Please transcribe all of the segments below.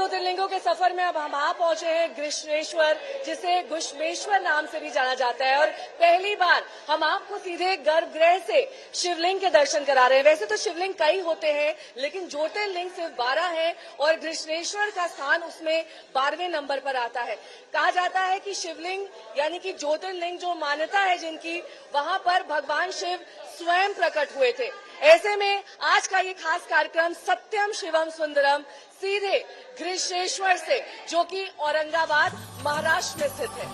ज्योतिर्लिंगों के सफर में अब हम वहां पहुंचे हैं घृष्णेश्वर, जिसे घुश्मेश्वर नाम से भी जाना जाता है। और पहली बार हम आपको सीधे गर्भगृह से शिवलिंग के दर्शन करा रहे हैं। वैसे तो शिवलिंग कई होते हैं, लेकिन ज्योतिर्लिंग सिर्फ 12 है और घृष्णेश्वर का स्थान उसमें 12वें नंबर पर आता है। कहा जाता है कि शिवलिंग यानी कि ज्योतिर्लिंग जो मान्यता है जिनकी, वहां पर भगवान शिव स्वयं प्रकट हुए थे। ऐसे में आज का ये खास कार्यक्रम सत्यम शिवम सुंदरम सीधे घृष्णेश्वर से, जो कि औरंगाबाद महाराष्ट्र में स्थित है।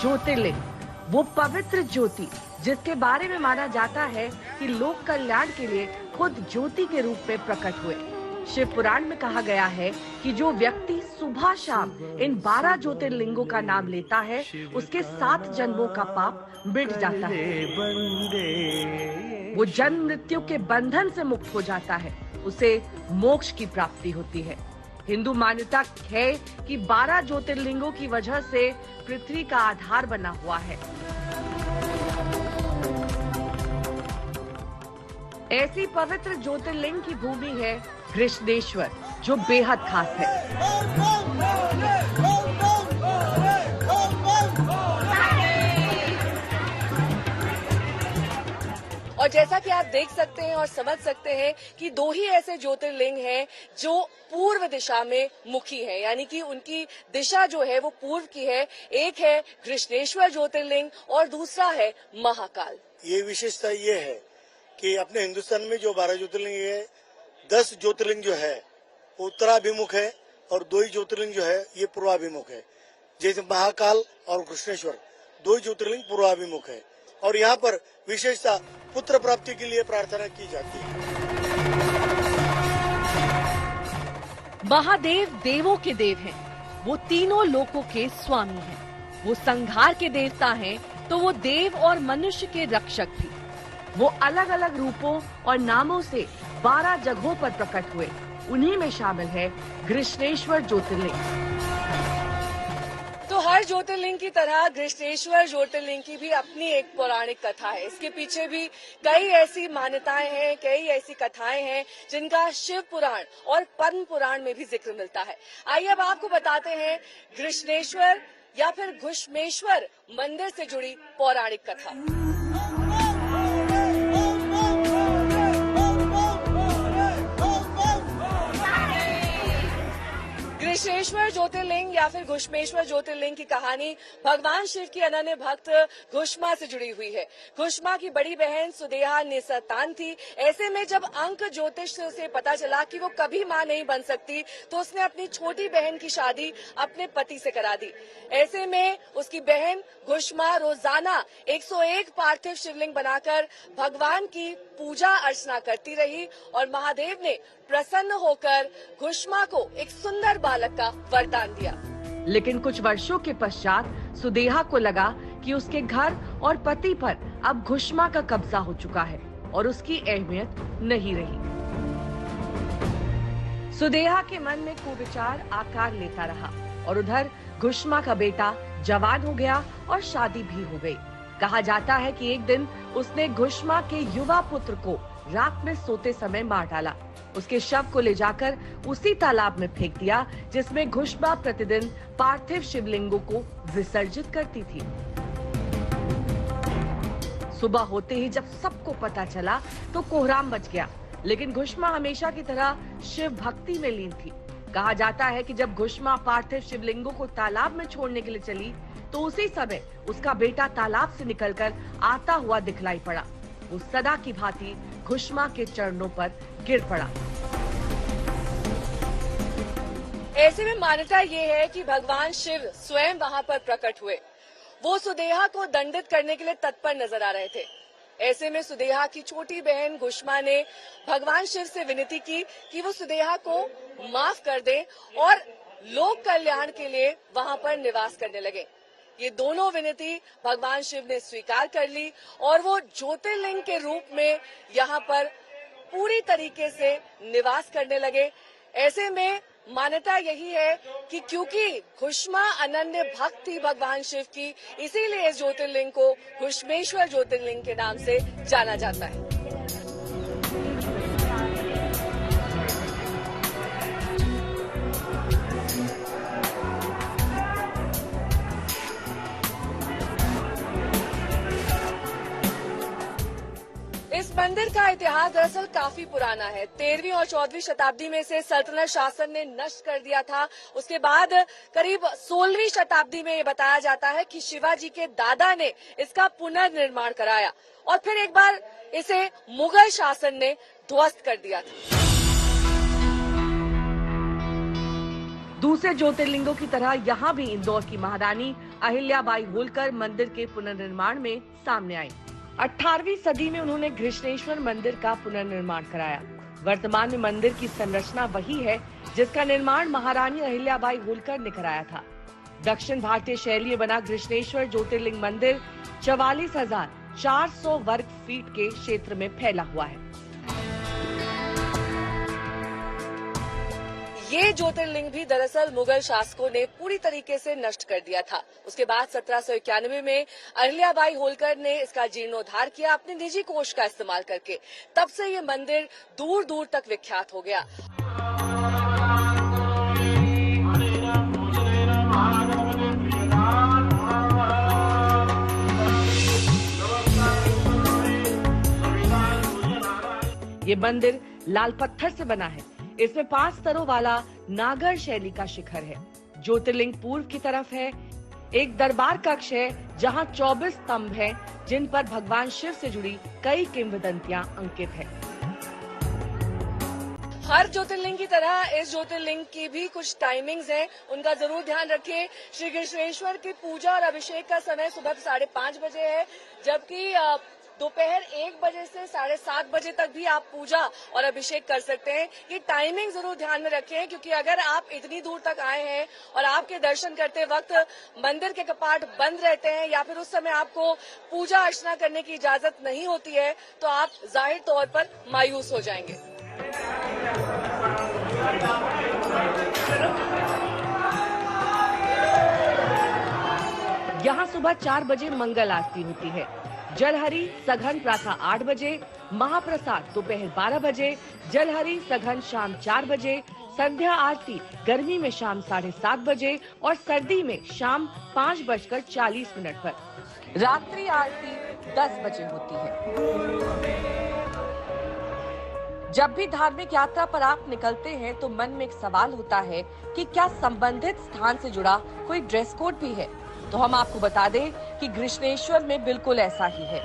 ज्योतिर्लिंग, वो पवित्र ज्योति जिसके बारे में माना जाता है कि लोक कल्याण के लिए खुद ज्योति के रूप में प्रकट हुए। शिव पुराण में कहा गया है कि जो व्यक्ति सुबह शाम इन 12 ज्योतिर्लिंगों का नाम लेता है, उसके 7 जन्मों का पाप मिट जाता है। वो जन्म मृत्यु के बंधन से मुक्त हो जाता है, उसे मोक्ष की प्राप्ति होती है। हिंदू मान्यता है कि 12 ज्योतिर्लिंगों की वजह से पृथ्वी का आधार बना हुआ है। ऐसी पवित्र ज्योतिर्लिंग की भूमि है घृष्णेश्वर, जो बेहद खास है। और जैसा कि आप देख सकते हैं और समझ सकते हैं कि 2 ही ऐसे ज्योतिर्लिंग हैं जो पूर्व दिशा में मुखी है, यानी कि उनकी दिशा जो है वो पूर्व की है। एक है घृष्णेश्वर ज्योतिर्लिंग और दूसरा है महाकाल। ये विशेषता ये है कि अपने हिंदुस्तान में जो 12 ज्योतिर्लिंग है, 10 ज्योतिर्लिंग जो है वो उत्तराभिमुख है और 2 ही ज्योतिर्लिंग जो है ये पूर्वाभिमुख है। जैसे महाकाल और घृष्णेश्वर 2 ज्योतिर्लिंग पूर्वाभिमुख है और यहाँ पर विशेषता पुत्र प्राप्ति के लिए प्रार्थना की जाती है। महादेव देवों के देव हैं, वो तीनों लोकों के स्वामी हैं। वो संहार के देवता हैं, तो वो देव और मनुष्य के रक्षक भी। वो अलग अलग रूपों और नामों से 12 जगहों पर प्रकट हुए। उन्हीं में शामिल है घृष्णेश्वर ज्योतिर्लिंग। तो हर ज्योतिर्लिंग की तरह घृष्णेश्वर ज्योतिर्लिंग की भी अपनी एक पौराणिक कथा है। इसके पीछे भी कई ऐसी मान्यताएं हैं, कई ऐसी कथाएं हैं जिनका शिव पुराण और पद्म पुराण में भी जिक्र मिलता है। आइए अब आपको बताते हैं घृष्णेश्वर या फिर घुश्मेश्वर मंदिर से जुड़ी पौराणिक कथा। घृष्णेश्वर ज्योतिर्लिंग या फिर घुश्मेश्वर ज्योतिर्लिंग की कहानी भगवान शिव की अनन्य भक्त घुष्मा से जुड़ी हुई है। घुष्मा की बड़ी बहन सुदेहा निसंतान थी। ऐसे में जब अंक ज्योतिष से उसे पता चला कि वो कभी मां नहीं बन सकती, तो उसने अपनी छोटी बहन की शादी अपने पति से करा दी। ऐसे में उसकी बहन घुष्मा रोजाना 101 पार्थिव शिवलिंग बनाकर भगवान की पूजा अर्चना करती रही और महादेव ने प्रसन्न होकर घुष्मा को एक सुंदर बालक का वरदान दिया। लेकिन कुछ वर्षों के पश्चात सुदेहा को लगा कि उसके घर और पति पर अब घुष्मा का कब्जा हो चुका है और उसकी अहमियत नहीं रही। सुदेहा के मन में कुविचार आकार लेता रहा और उधर घुष्मा का बेटा जवान हो गया और शादी भी हो गई। कहा जाता है कि एक दिन उसने घुष्मा के युवा पुत्र को रात में सोते समय मार डाला। उसके शव को ले जाकर उसी तालाब में फेंक दिया जिसमें घुष्मा प्रतिदिन पार्थिव शिवलिंगों को विसर्जित करती थी। सुबह होते ही जब सबको पता चला तो कोहराम मच गया, लेकिन घुष्मा हमेशा की तरह शिव भक्ति में लीन थी। कहा जाता है कि जब घुष्मा पार्थिव शिवलिंगों को तालाब में छोड़ने के लिए चली, तो उसी समय उसका बेटा तालाब से निकलकर आता हुआ दिखलाई पड़ा। वो सदा की भांति घुष्मा के चरणों पर गिर पड़ा। ऐसे में मान्यता ये है कि भगवान शिव स्वयं वहां पर प्रकट हुए। वो सुदेहा को दंडित करने के लिए तत्पर नजर आ रहे थे। ऐसे में सुदेहा की छोटी बहन घुष्मा ने भगवान शिव से विनती की कि वो सुदेहा को माफ कर दे और लोक कल्याण के लिए वहां पर निवास करने लगे। ये दोनों विनती भगवान शिव ने स्वीकार कर ली और वो ज्योतिर्लिंग के रूप में यहाँ पर पूरी तरीके से निवास करने लगे। ऐसे में मान्यता यही है कि क्योंकि घुष्मा अनन्य भक्त थी भगवान शिव की, इसीलिए इस ज्योतिर्लिंग को घुश्मेश्वर ज्योतिर्लिंग के नाम से जाना जाता है। मंदिर का इतिहास दरअसल काफी पुराना है। 13वीं और 14वीं शताब्दी में इसे सल्तनत शासन ने नष्ट कर दिया था। उसके बाद करीब 16वीं शताब्दी में ये बताया जाता है कि शिवाजी के दादा ने इसका पुनर्निर्माण कराया और फिर एक बार इसे मुगल शासन ने ध्वस्त कर दिया था। दूसरे ज्योतिर्लिंगों की तरह यहाँ भी इंदौर की महारानी अहिल्याबाई होलकर मंदिर के पुनर्निर्माण में सामने आई। 18वीं सदी में उन्होंने घृष्णेश्वर मंदिर का पुनर्निर्माण कराया। वर्तमान में मंदिर की संरचना वही है जिसका निर्माण महारानी अहिल्याबाई होलकर ने कराया था। दक्षिण भारतीय शैली में बना घृष्णेश्वर ज्योतिर्लिंग मंदिर 44,400 वर्ग फीट के क्षेत्र में फैला हुआ है। ये ज्योतिर्लिंग भी दरअसल मुगल शासकों ने पूरी तरीके से नष्ट कर दिया था। उसके बाद 1791 में अहिल्याबाई होलकर ने इसका जीर्णोद्धार किया अपने निजी कोष का इस्तेमाल करके। तब से ये मंदिर दूर दूर तक विख्यात हो गया। ये मंदिर लाल पत्थर से बना है। इसमें 5 स्तरों वाला नागर शैली का शिखर है। ज्योतिर्लिंग पूर्व की तरफ है। एक दरबार कक्ष है जहां 24 स्तंभ हैं, जिन पर भगवान शिव से जुड़ी कई किंवदंतियां अंकित है। हर ज्योतिर्लिंग की तरह इस ज्योतिर्लिंग की भी कुछ टाइमिंग्स हैं, उनका जरूर ध्यान रखिए। श्री घृष्णेश्वर की पूजा और अभिषेक का समय सुबह 5:30 बजे है, जबकि दोपहर 1 बजे से 7:30 बजे तक भी आप पूजा और अभिषेक कर सकते हैं। ये टाइमिंग जरूर ध्यान में रखें, क्योंकि अगर आप इतनी दूर तक आए हैं और आपके दर्शन करते वक्त मंदिर के कपाट बंद रहते हैं या फिर उस समय आपको पूजा अर्चना करने की इजाजत नहीं होती है, तो आप जाहिर तौर पर मायूस हो जाएंगे। यहाँ सुबह 4 बजे मंगल आरती होती है। जलहरी सघन प्रातः 8 बजे, महाप्रसाद दोपहर 12 बजे, जलहरी सघन शाम 4 बजे, संध्या आरती गर्मी में शाम 7:30 बजे और सर्दी में शाम 5:40 पर। रात्रि आरती 10 बजे होती है। जब भी धार्मिक यात्रा पर आप निकलते हैं तो मन में एक सवाल होता है कि क्या संबंधित स्थान से जुड़ा कोई ड्रेस कोड भी है? तो हम आपको बता दें कि घृष्णेश्वर में बिल्कुल ऐसा ही है।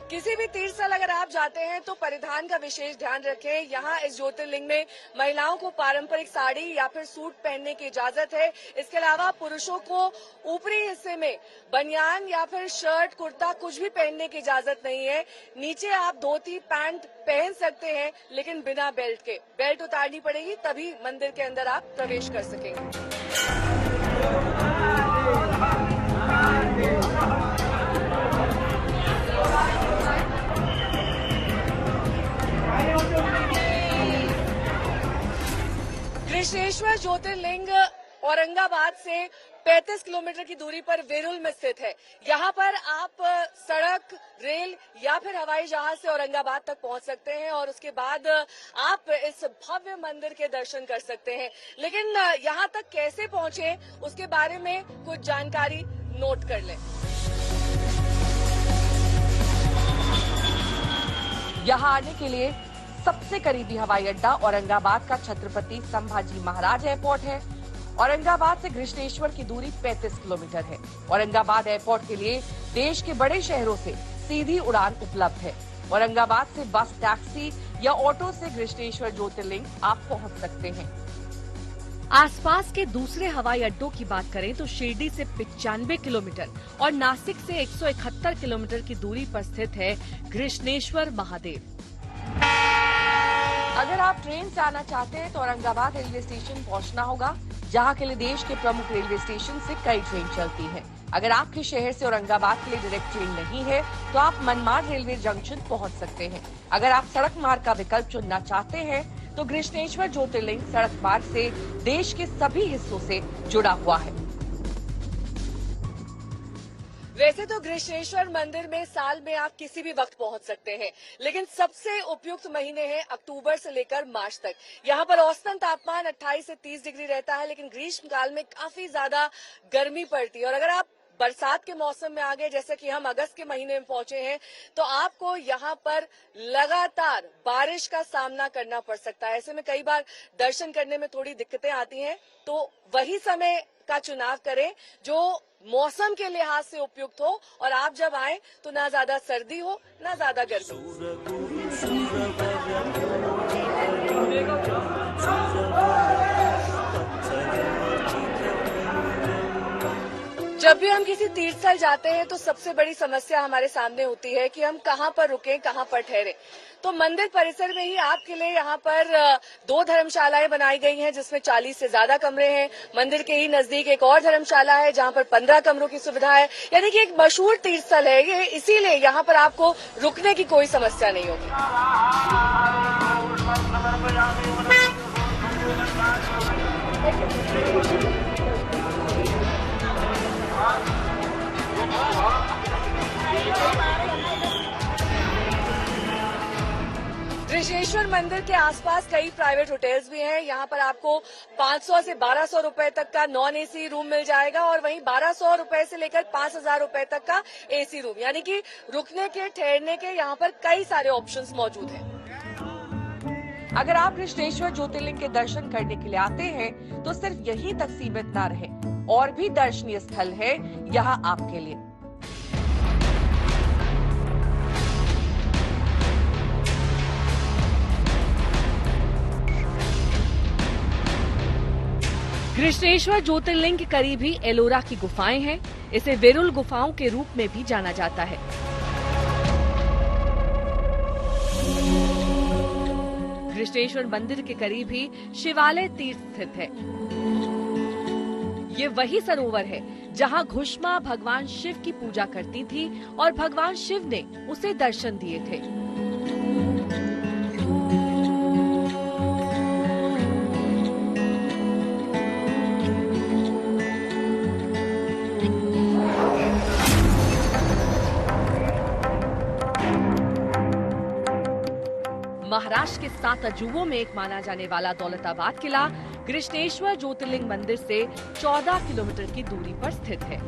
किसी भी तीर्थ स्थल अगर आप जाते हैं तो परिधान का विशेष ध्यान रखें। यहाँ इस ज्योतिर्लिंग में महिलाओं को पारंपरिक साड़ी या फिर सूट पहनने की इजाजत है। इसके अलावा पुरुषों को ऊपरी हिस्से में बनियान या फिर शर्ट कुर्ता कुछ भी पहनने की इजाजत नहीं है। नीचे आप धोती पैंट पहन सकते हैं, लेकिन बिना बेल्ट के। बेल्ट उतारनी पड़ेगी, तभी मंदिर के अंदर आप प्रवेश कर सकेंगे। घृष्णेश्वर ज्योतिर्लिंग औरंगाबाद से 35 किलोमीटर की दूरी पर वेरुल में स्थित है। यहाँ पर आप सड़क, रेल या फिर हवाई जहाज से औरंगाबाद तक पहुँच सकते हैं और उसके बाद आप इस भव्य मंदिर के दर्शन कर सकते हैं। लेकिन यहाँ तक कैसे पहुँचे, उसके बारे में कुछ जानकारी नोट कर लें। यहाँ आने के लिए सबसे करीबी हवाई अड्डा औरंगाबाद का छत्रपति संभाजी महाराज एयरपोर्ट है। औरंगाबाद से घृष्णेश्वर की दूरी 35 किलोमीटर है। औरंगाबाद एयरपोर्ट के लिए देश के बड़े शहरों से सीधी उड़ान उपलब्ध है। औरंगाबाद से बस, टैक्सी या ऑटो से घृष्णेश्वर ज्योतिर्लिंग आप पहुंच सकते हैं। आसपास के दूसरे हवाई अड्डों की बात करें तो शिरडी से 95 किलोमीटर और नासिक से 171 किलोमीटर की दूरी पर स्थित है घृष्णेश्वर महादेव। अगर आप ट्रेन से आना चाहते हैं तो औरंगाबाद रेलवे स्टेशन पहुंचना होगा, जहां के लिए देश के प्रमुख रेलवे स्टेशन से कई ट्रेन चलती हैं। अगर आपके शहर से औरंगाबाद के लिए डायरेक्ट ट्रेन नहीं है तो आप मनमाड रेलवे जंक्शन पहुंच सकते हैं। अगर आप सड़क मार्ग का विकल्प चुनना चाहते हैं तो घृष्णेश्वर ज्योतिर्लिंग सड़क मार्ग से देश के सभी हिस्सों से जुड़ा हुआ है। वैसे तो घृष्णेश्वर मंदिर में साल में आप किसी भी वक्त पहुंच सकते हैं, लेकिन सबसे उपयुक्त महीने हैं अक्टूबर से लेकर मार्च तक। यहाँ पर औसतन तापमान 28 से 30 डिग्री रहता है, लेकिन ग्रीष्म काल में काफी ज्यादा गर्मी पड़ती है। और अगर आप बरसात के मौसम में आ गए, जैसे कि हम अगस्त के महीने में पहुंचे हैं, तो आपको यहाँ पर लगातार बारिश का सामना करना पड़ सकता है। ऐसे में कई बार दर्शन करने में थोड़ी दिक्कतें आती हैं, तो वही समय का चुनाव करें जो मौसम के लिहाज से उपयुक्त हो, और आप जब आए तो ना ज्यादा सर्दी हो ना ज्यादा गर्मी। जब भी हम किसी तीर्थ स्थल जाते हैं तो सबसे बड़ी समस्या हमारे सामने होती है कि हम कहाँ पर रुकें, कहाँ पर ठहरें। तो मंदिर परिसर में ही आपके लिए यहाँ पर 2 धर्मशालाएं बनाई गई हैं, जिसमें 40 से ज्यादा कमरे हैं। मंदिर के ही नजदीक एक और धर्मशाला है जहाँ पर 15 कमरों की सुविधा है। यानी कि एक मशहूर तीर्थ स्थल है ये, इसीलिए यहाँ पर आपको रुकने की कोई समस्या नहीं होगी। गृष्णेश्वर मंदिर के आसपास कई प्राइवेट होटल्स भी हैं। यहाँ पर आपको 500 से 1200 रुपए तक का नॉन एसी रूम मिल जाएगा, और वहीं 1200 रुपए से लेकर 5000 रुपए तक का एसी रूम, यानी कि रुकने के, ठहरने के यहाँ पर कई सारे ऑप्शंस मौजूद हैं। अगर आप गृष्णेश्वर ज्योतिर्लिंग के दर्शन करने के लिए आते हैं तो सिर्फ यहीं तक सीमित ना रहे, और भी दर्शनीय स्थल है यहाँ आपके लिए। गृष्णेश्वर ज्योतिर्लिंग के करीब ही एलोरा की गुफाएं हैं। इसे वेरुल गुफाओं के रूप में भी जाना जाता है। गृष्णेश्वर मंदिर के करीब ही शिवालय तीर्थ स्थित है। ये वही सरोवर है जहां घुष्मा भगवान शिव की पूजा करती थी और भगवान शिव ने उसे दर्शन दिए थे। महाराष्ट्र के 7 अजूबों में एक माना जाने वाला दौलताबाद किला गृष्णेश्वर ज्योतिर्लिंग मंदिर से 14 किलोमीटर की दूरी पर स्थित है।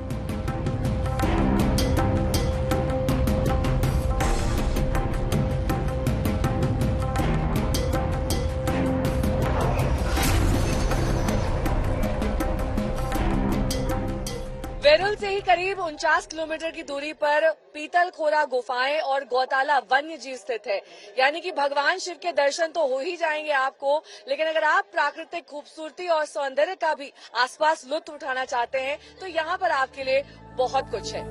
वेरुल से ही करीब 49 किलोमीटर की दूरी पर पीतलखोरा गुफाएं और गौताला वन्य जीव स्थित है। यानी कि भगवान शिव के दर्शन तो हो ही जाएंगे आपको, लेकिन अगर आप प्राकृतिक खूबसूरती और सौंदर्य का भी आसपास लुत्फ उठाना चाहते हैं तो यहाँ पर आपके लिए बहुत कुछ है।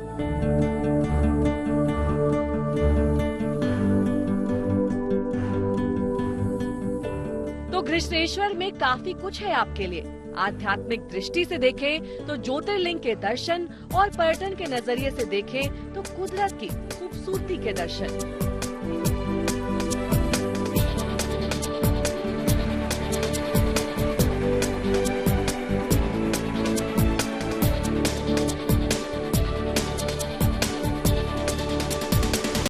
तो गृष्णेश्वर में काफी कुछ है आपके लिए। आध्यात्मिक दृष्टि से देखें तो ज्योतिर्लिंग के दर्शन, और पर्यटन के नजरिए से देखें तो कुदरत की खूबसूरती के दर्शन।